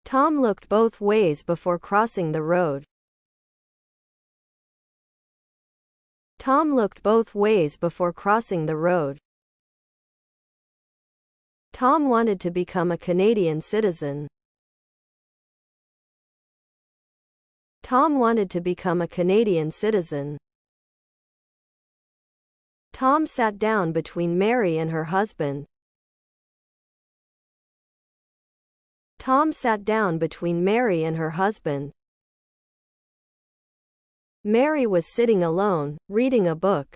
Tom looked both ways before crossing the road. Tom looked both ways before crossing the road. Tom wanted to become a Canadian citizen. Tom wanted to become a Canadian citizen. Tom sat down between Mary and her husband. Tom sat down between Mary and her husband. Mary was sitting alone, reading a book.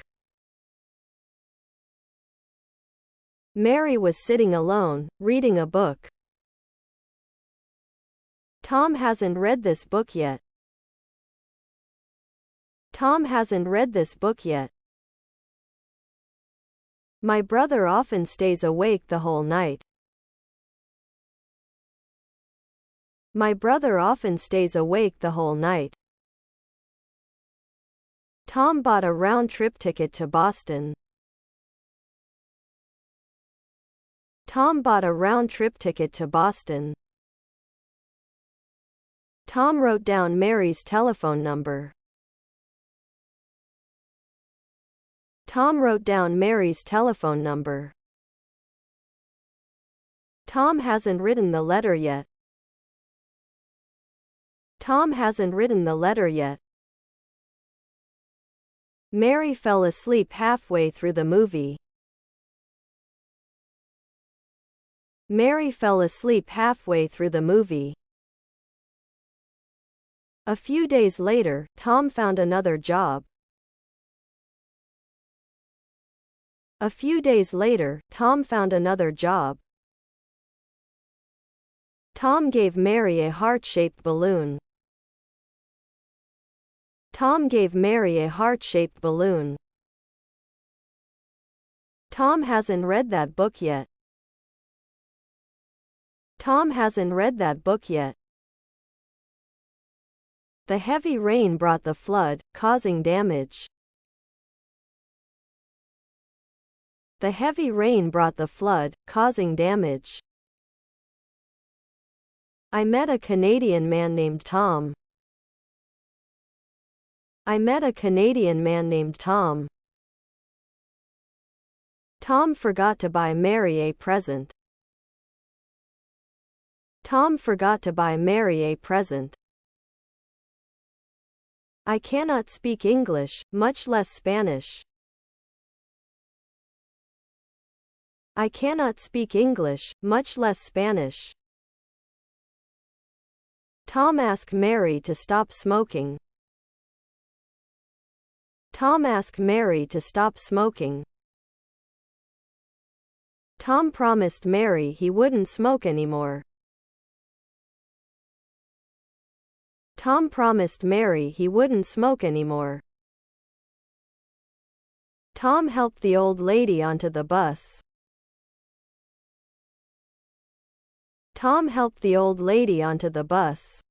Mary was sitting alone, reading a book. Tom hasn't read this book yet. Tom hasn't read this book yet. My brother often stays awake the whole night. My brother often stays awake the whole night. Tom bought a round-trip ticket to Boston. Tom bought a round-trip ticket to Boston. Tom wrote down Mary's telephone number. Tom wrote down Mary's telephone number. Tom hasn't written the letter yet. Tom hasn't written the letter yet. Mary fell asleep halfway through the movie. Mary fell asleep halfway through the movie. A few days later, Tom found another job. A few days later, Tom found another job. Tom gave Mary a heart-shaped balloon. Tom gave Mary a heart-shaped balloon. Tom hasn't read that book yet. Tom hasn't read that book yet. The heavy rain brought the flood, causing damage. The heavy rain brought the flood, causing damage. I met a Canadian man named Tom. I met a Canadian man named Tom. Tom forgot to buy Mary a present. Tom forgot to buy Mary a present. I cannot speak English, much less Spanish. I cannot speak English, much less Spanish. Tom asked Mary to stop smoking. Tom asked Mary to stop smoking. Tom promised Mary he wouldn't smoke anymore. Tom promised Mary he wouldn't smoke anymore. Tom helped the old lady onto the bus. Tom helped the old lady onto the bus.